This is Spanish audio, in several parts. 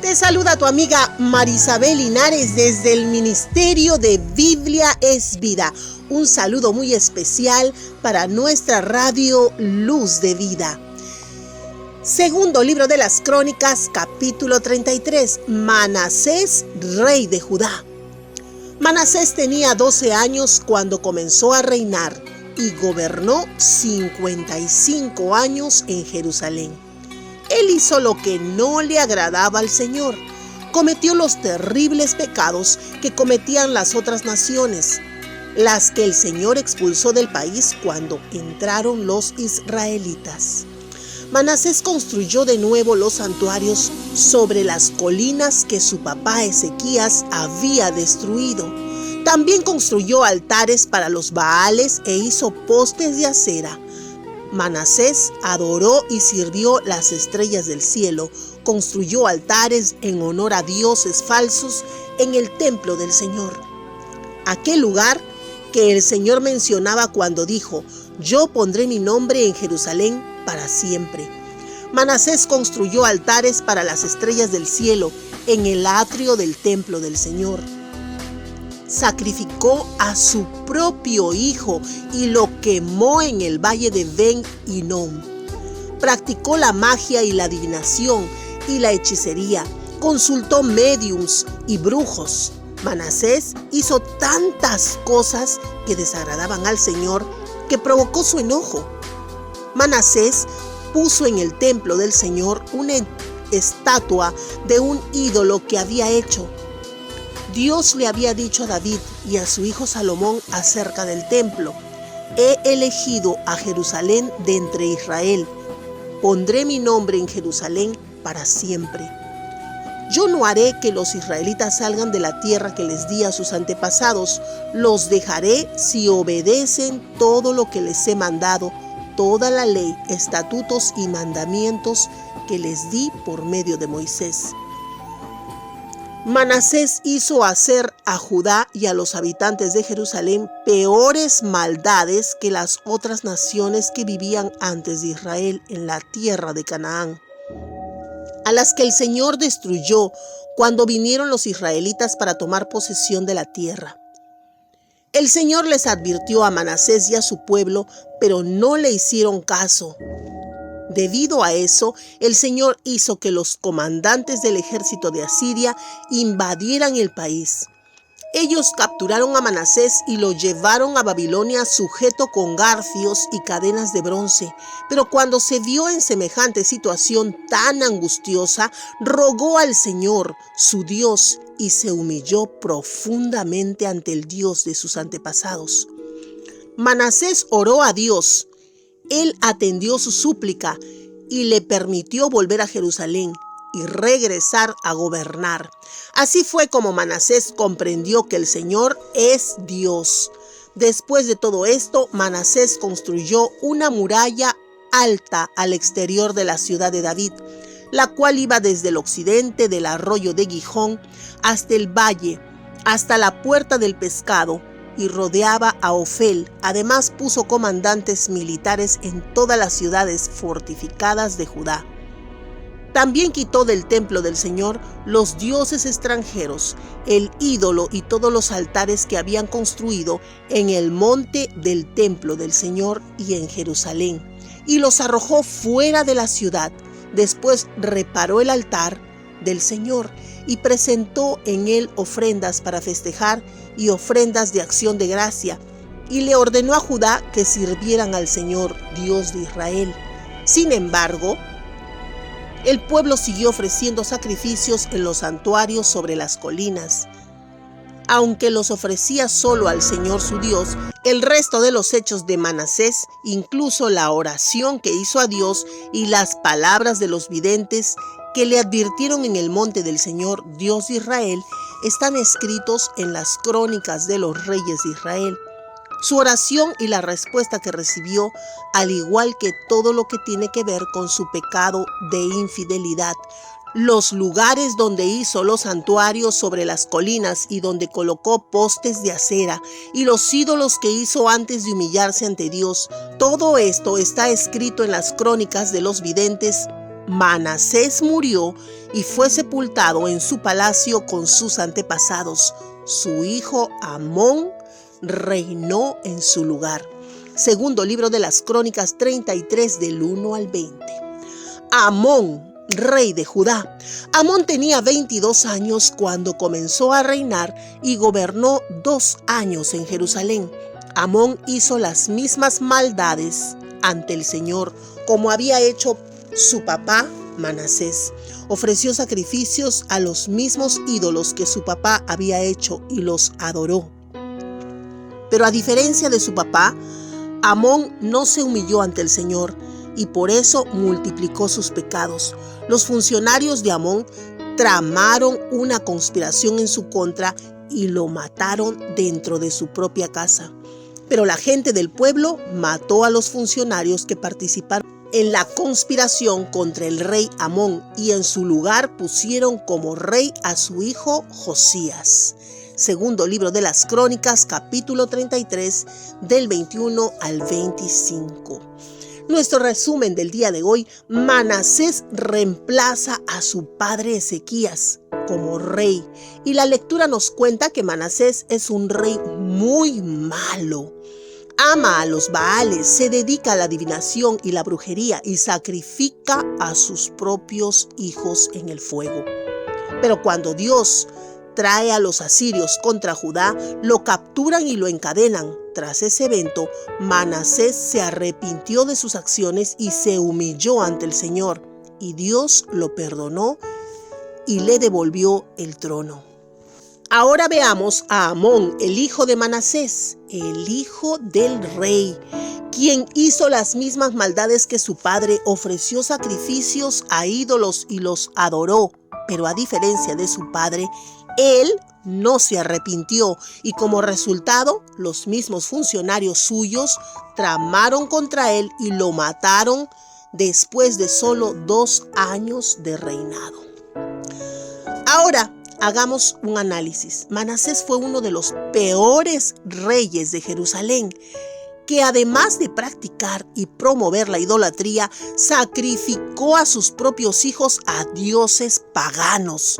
Te saluda tu amiga Marisabel Linares desde el Ministerio de Biblia es Vida. Un saludo muy especial para nuestra radio Luz de Vida. Segundo libro de las Crónicas, capítulo 33. Manasés, rey de Judá. Manasés tenía 12 años cuando comenzó a reinar y gobernó 55 años en Jerusalén. Él hizo lo que no le agradaba al Señor. Cometió los terribles pecados que cometían las otras naciones, las que el Señor expulsó del país cuando entraron los israelitas. Manasés construyó de nuevo los santuarios sobre las colinas que su papá Ezequías había destruido. También construyó altares para los Baales e hizo postes de acera. Manasés adoró y sirvió las estrellas del cielo, construyó altares en honor a dioses falsos en el templo del Señor. Aquel lugar que el Señor mencionaba cuando dijo: «Yo pondré mi nombre en Jerusalén para siempre». Manasés construyó altares para las estrellas del cielo en el atrio del templo del Señor. Sacrificó a su propio hijo y lo quemó en el valle de Ben Hinnom. Practicó la magia y la adivinación y la hechicería. Consultó médiums y brujos. Manasés hizo tantas cosas que desagradaban al Señor que provocó su enojo. Manasés puso en el templo del Señor una estatua de un ídolo que había hecho. Dios le había dicho a David y a su hijo Salomón acerca del templo: «He elegido a Jerusalén de entre Israel. Pondré mi nombre en Jerusalén para siempre. Yo no haré que los israelitas salgan de la tierra que les di a sus antepasados. Los dejaré si obedecen todo lo que les he mandado, toda la ley, estatutos y mandamientos que les di por medio de Moisés». Manasés hizo hacer a Judá y a los habitantes de Jerusalén peores maldades que las otras naciones que vivían antes de Israel en la tierra de Canaán, a las que el Señor destruyó cuando vinieron los israelitas para tomar posesión de la tierra. El Señor les advirtió a Manasés y a su pueblo, pero no le hicieron caso. Debido a eso, el Señor hizo que los comandantes del ejército de Asiria invadieran el país. Ellos capturaron a Manasés y lo llevaron a Babilonia sujeto con garfios y cadenas de bronce. Pero cuando se vio en semejante situación tan angustiosa, rogó al Señor, su Dios, y se humilló profundamente ante el Dios de sus antepasados. Manasés oró a Dios. Él atendió su súplica y le permitió volver a Jerusalén y regresar a gobernar. Así fue como Manasés comprendió que el Señor es Dios. Después de todo esto, Manasés construyó una muralla alta al exterior de la ciudad de David, la cual iba desde el occidente del arroyo de Gijón hasta el valle, hasta la puerta del pescado, y rodeaba a Ofel. Además puso comandantes militares en todas las ciudades fortificadas de Judá. También quitó del templo del Señor los dioses extranjeros, el ídolo y todos los altares que habían construido en el monte del templo del Señor y en Jerusalén, y los arrojó fuera de la ciudad. Después reparó el altar del Señor y presentó en él ofrendas para festejar y ofrendas de acción de gracia, y le ordenó a Judá que sirvieran al Señor, Dios de Israel. Sin embargo, el pueblo siguió ofreciendo sacrificios en los santuarios sobre las colinas. Aunque los ofrecía solo al Señor su Dios, el resto de los hechos de Manasés, incluso la oración que hizo a Dios y las palabras de los videntes que le advirtieron en el monte del Señor, Dios de Israel, están escritos en las crónicas de los reyes de Israel. Su oración y la respuesta que recibió, al igual que todo lo que tiene que ver con su pecado de infidelidad, los lugares donde hizo los santuarios sobre las colinas y donde colocó postes de acera, y los ídolos que hizo antes de humillarse ante Dios, todo esto está escrito en las crónicas de los videntes Manasés murió y fue sepultado en su palacio con sus antepasados. Su hijo Amón reinó en su lugar. Segundo libro de las Crónicas 33 del 1 al 20. Amón, rey de Judá. Amón tenía 22 años cuando comenzó a reinar y gobernó 2 años en Jerusalén. Amón hizo las mismas maldades ante el Señor como había hecho su papá Manasés. Ofreció sacrificios a los mismos ídolos que su papá había hecho y los adoró. Pero a diferencia de su papá, Amón no se humilló ante el Señor y por eso multiplicó sus pecados. Los funcionarios de Amón tramaron una conspiración en su contra y lo mataron dentro de su propia casa. Pero la gente del pueblo mató a los funcionarios que participaron en la conspiración contra el rey Amón y en su lugar pusieron como rey a su hijo Josías. Segundo libro de las Crónicas, capítulo 33, del 21 al 25. Nuestro resumen del día de hoy: Manasés reemplaza a su padre Ezequías como rey. Y la lectura nos cuenta que Manasés es un rey muy malo. Ama a los Baales, se dedica a la adivinación y la brujería y sacrifica a sus propios hijos en el fuego. Pero cuando Dios trae a los asirios contra Judá, lo capturan y lo encadenan. Tras ese evento, Manasés se arrepintió de sus acciones y se humilló ante el Señor, y Dios lo perdonó y le devolvió el trono. Ahora veamos a Amón, el hijo de Manasés, el hijo del rey, quien hizo las mismas maldades que su padre, ofreció sacrificios a ídolos y los adoró. Pero a diferencia de su padre, él no se arrepintió y como resultado, los mismos funcionarios suyos tramaron contra él y lo mataron después de solo 2 años de reinado. Ahora, hagamos un análisis. Manasés fue uno de los peores reyes de Jerusalén, que además de practicar y promover la idolatría, sacrificó a sus propios hijos a dioses paganos.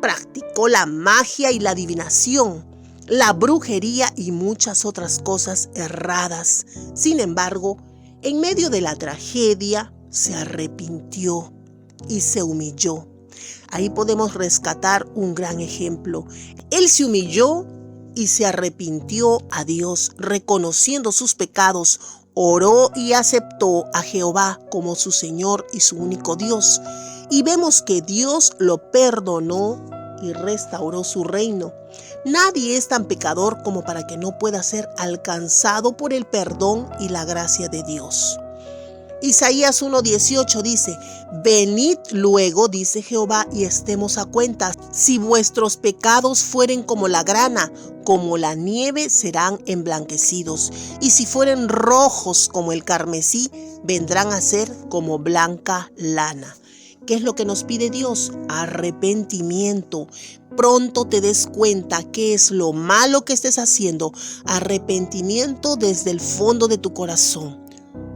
Practicó la magia y la adivinación, la brujería y muchas otras cosas erradas. Sin embargo, en medio de la tragedia, se arrepintió y se humilló. Ahí podemos rescatar un gran ejemplo. Él se humilló y se arrepintió a Dios, reconociendo sus pecados, oró y aceptó a Jehová como su Señor y su único Dios. Y vemos que Dios lo perdonó y restauró su reino. Nadie es tan pecador como para que no pueda ser alcanzado por el perdón y la gracia de Dios. Isaías 1:18 dice: venid luego, dice Jehová, y estemos a cuentas. Si vuestros pecados fueren como la grana, como la nieve serán emblanquecidos. Y si fueren rojos como el carmesí, vendrán a ser como blanca lana. ¿Qué es lo que nos pide Dios? Arrepentimiento. Pronto te des cuenta qué es lo malo que estés haciendo. Arrepentimiento desde el fondo de tu corazón.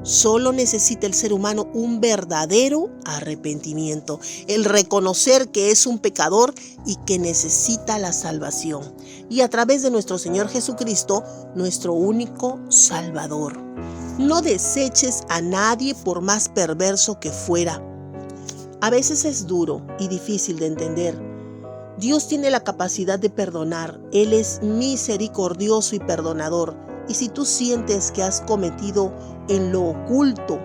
Solo necesita el ser humano un verdadero arrepentimiento, el reconocer que es un pecador y que necesita la salvación. Y a través de nuestro Señor Jesucristo, nuestro único Salvador. No deseches a nadie por más perverso que fuera. A veces es duro y difícil de entender. Dios tiene la capacidad de perdonar. Él es misericordioso y perdonador. Y si tú sientes que has cometido en lo oculto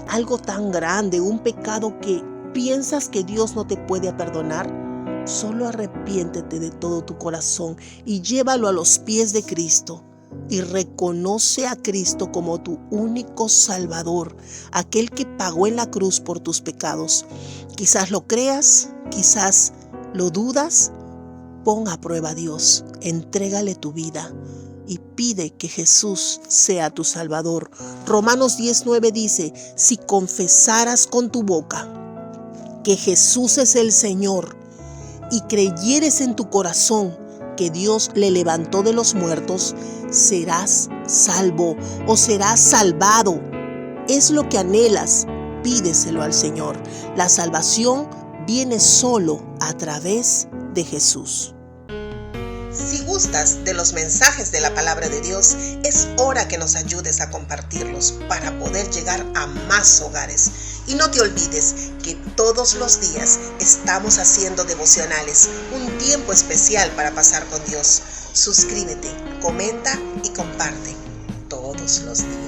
algo tan grande, un pecado que piensas que Dios no te puede perdonar, solo arrepiéntete de todo tu corazón y llévalo a los pies de Cristo. Y reconoce a Cristo como tu único Salvador, aquel que pagó en la cruz por tus pecados. Quizás lo creas, quizás lo dudas. Pon a prueba a Dios, entrégale tu vida y pide que Jesús sea tu Salvador. Romanos 10:9 dice: si confesaras con tu boca que Jesús es el Señor y creyeres en tu corazón que Dios le levantó de los muertos, serás salvo o serás salvado. Es lo que anhelas. pídeselo al Señor. La salvación viene solo a través de Jesús. Si gustas de los mensajes de la palabra de Dios, es hora que nos ayudes a compartirlos para poder llegar a más hogares. Y no te olvides que todos los días estamos haciendo devocionales, un tiempo especial para pasar con Dios. Suscríbete, comenta y comparte todos los días.